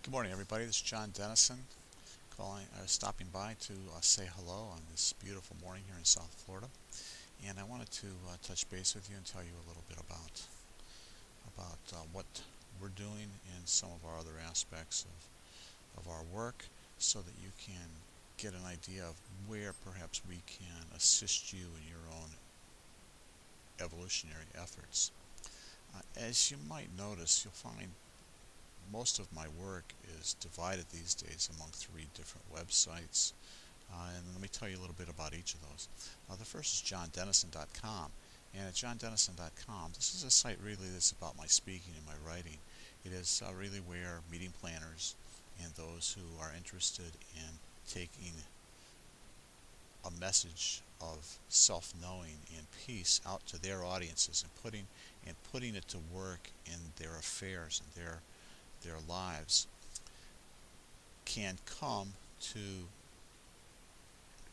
Good morning, everybody. This is John Dennison stopping by to say hello on this beautiful morning here in South Florida. And I wanted to touch base with you and tell you a little bit about what we're doing in some of our other aspects of our work so that you can get an idea of where perhaps we can assist you in your own evolutionary efforts. As you might notice, you'll find most of my work is divided these days among three different websites. And let me tell you a little bit about each of those. The first is johndennison.com. And at johndennison.com, this is a site really that's about my speaking and my writing. It is really where meeting planners and those who are interested in taking a message of self-knowing and peace out to their audiences and putting it to work in their affairs and their lives can come to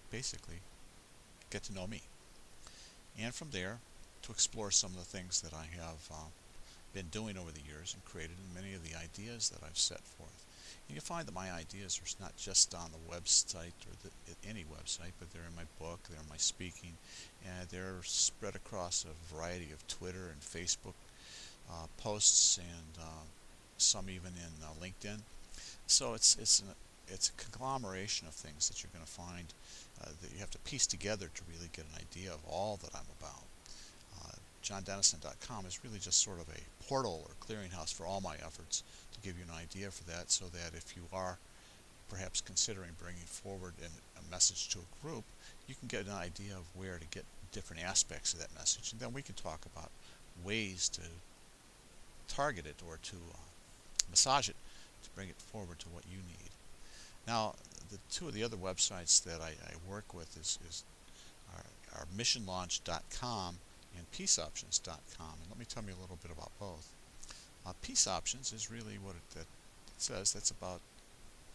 basically get to know me. And from there, to explore some of the things that I have been doing over the years and created in many of the ideas that I've set forth. And you'll find that my ideas are not just on the website or any website, but they're in my book, they're in my speaking, and they're spread across a variety of Twitter and Facebook posts and some even in LinkedIn. So it's a conglomeration of things that you're going to find that you have to piece together to really get an idea of all that I'm about. JohnDennison.com is really just sort of a portal or clearinghouse for all my efforts to give you an idea for that, so that if you are perhaps considering bringing forward a message to a group, you can get an idea of where to get different aspects of that message, and then we can talk about ways to target it or to massage it to bring it forward to what you need. Now, the two of the other websites that I work with are missionlaunch.com and peaceoptions.com. And let me tell you a little bit about both. Peace Options is really what it says. That's about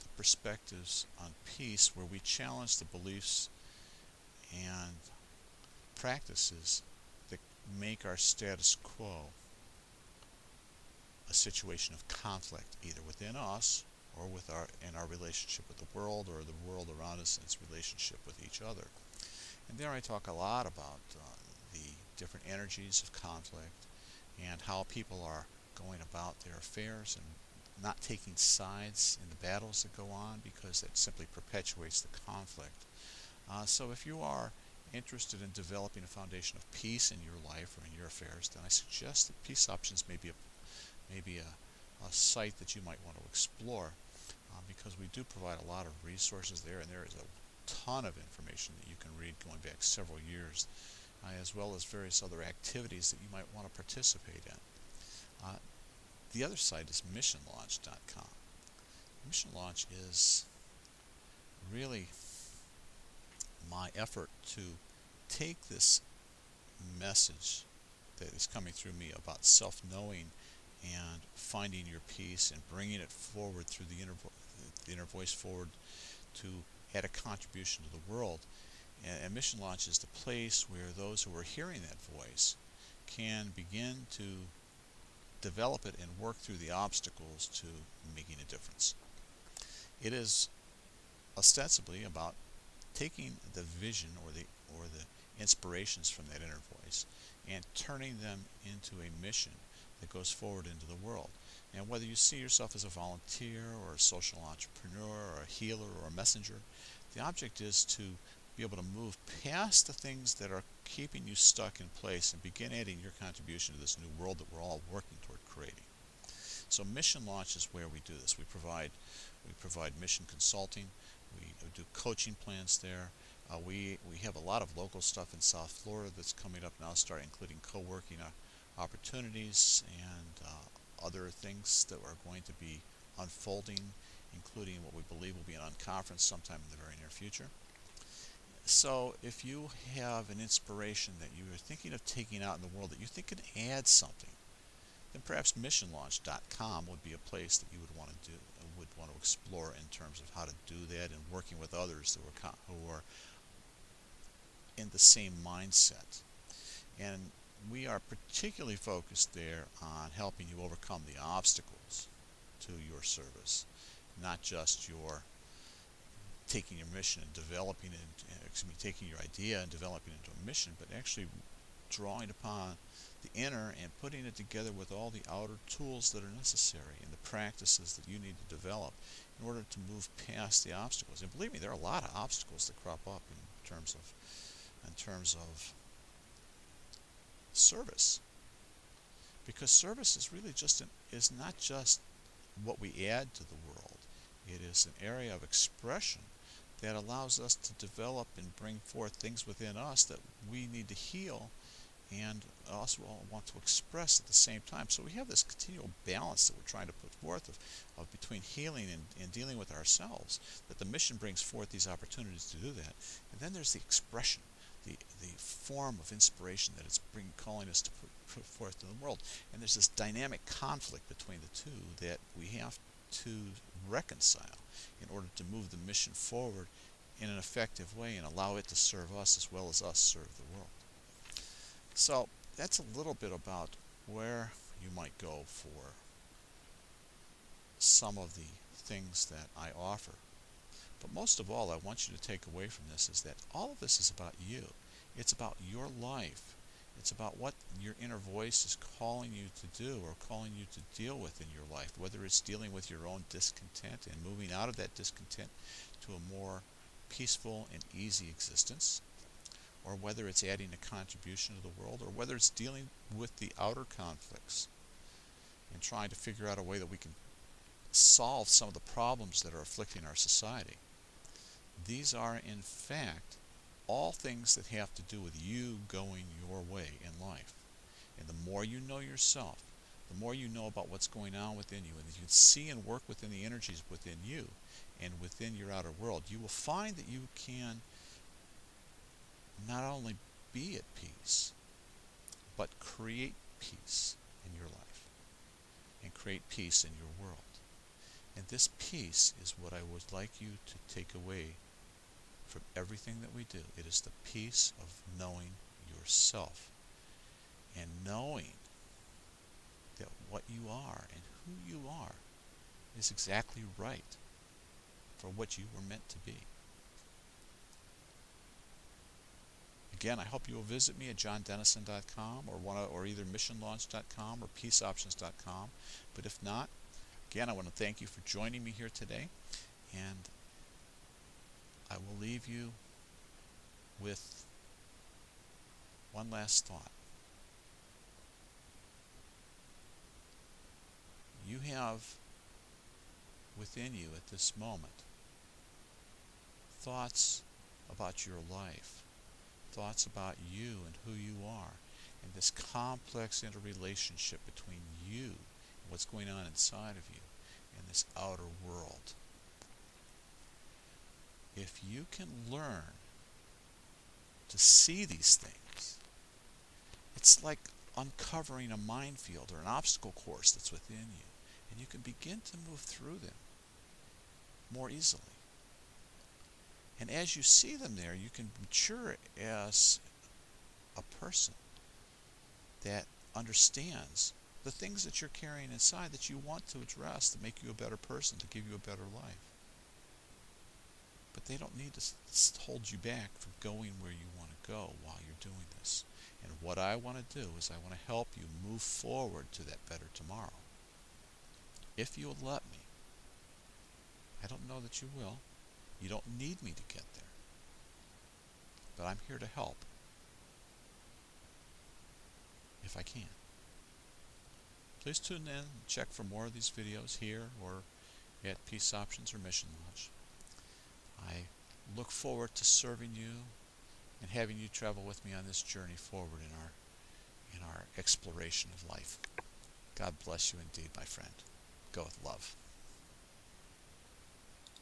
the perspectives on peace, where we challenge the beliefs and practices that make our status quo a situation of conflict, either within us or in our relationship with the world, or the world around us and its relationship with each other. And there I talk a lot about the different energies of conflict and how people are going about their affairs and not taking sides in the battles that go on, because that simply perpetuates the conflict. So if you are interested in developing a foundation of peace in your life or in your affairs, then I suggest that Peace Options may be a site that you might want to explore, because we do provide a lot of resources there, and there is a ton of information that you can read going back several years, as well as various other activities that you might want to participate in. The other site is missionlaunch.com. Mission Launch is really my effort to take this message that is coming through me about self-knowing and finding your peace and bringing it forward through the inner voice forward to add a contribution to the world. And Mission Launch is the place where those who are hearing that voice can begin to develop it and work through the obstacles to making a difference. It is ostensibly about taking the vision or the inspirations from that inner voice and turning them into a mission that goes forward into the world. And whether you see yourself as a volunteer or a social entrepreneur or a healer or a messenger, the object is to be able to move past the things that are keeping you stuck in place and begin adding your contribution to this new world that we're all working toward creating. So Mission Launch is where we do this. We provide mission consulting. We do coaching plans there. We have a lot of local stuff in South Florida that's coming up now, including co-working opportunities and other things that are going to be unfolding, including what we believe will be an unconference sometime in the very near future. So if you have an inspiration that you are thinking of taking out in the world that you think can add something, then perhaps missionlaunch.com would be a place that you would want to explore in terms of how to do that, and working with others who are in the same mindset. And we are particularly focused there on helping you overcome the obstacles to your service. not just your taking your mission and developing it, taking your idea and developing it into a mission, but actually drawing upon the inner and putting it together with all the outer tools that are necessary and the practices that you need to develop in order to move past the obstacles. And believe me, there are a lot of obstacles that crop up in terms of service, because service is really is not just what we add to the world. It is an area of expression that allows us to develop and bring forth things within us that we need to heal and also want to express at the same time. So we have this continual balance that we're trying to put forth of between healing and dealing with ourselves, that the mission brings forth these opportunities to do that. And then there's the expression, the form of inspiration that it's calling us to put forth in the world. And there's this dynamic conflict between the two that we have to reconcile in order to move the mission forward in an effective way and allow it to serve us as well as us serve the world. So that's a little bit about where you might go for some of the things that I offer. But most of all, I want you to take away from this is that all of this is about you. It's about your life. It's about what your inner voice is calling you to do or calling you to deal with in your life, whether it's dealing with your own discontent and moving out of that discontent to a more peaceful and easy existence, or whether it's adding a contribution to the world, or whether it's dealing with the outer conflicts and trying to figure out a way that we can solve some of the problems that are afflicting our society. These are, in fact, all things that have to do with you going your way in life. And the more you know yourself, the more you know about what's going on within you, and you can see and work within the energies within you and within your outer world, you will find that you can not only be at peace, but create peace in your life and create peace in your world. And this peace is what I would like you to take away from everything that we do. It is the peace of knowing yourself and knowing that what you are and who you are is exactly right for what you were meant to be. Again, I hope you will visit me at johndennison.com or either missionlaunch.com or peaceoptions.com. But if not, again, I want to thank you for joining me here today, and I will leave you with one last thought. You have within you at this moment thoughts about your life, thoughts about you and who you are, and this complex interrelationship between you and what's going on inside of you and this outer world. If you can learn to see these things, it's like uncovering a minefield or an obstacle course that's within you, and you can begin to move through them more easily. And as you see them there, you can mature as a person that understands the things that you're carrying inside that you want to address to make you a better person, to give you a better life. But they don't need to hold you back from going where you want to go while you're doing this. And what I want to do is I want to help you move forward to that better tomorrow. If you'll let me. I don't know that you will. You don't need me to get there. But I'm here to help if I can. Please tune in and check for more of these videos here or at Peace Options or Mission Launch. I look forward to serving you and having you travel with me on this journey forward in our exploration of life. God bless you indeed, my friend. Go with love.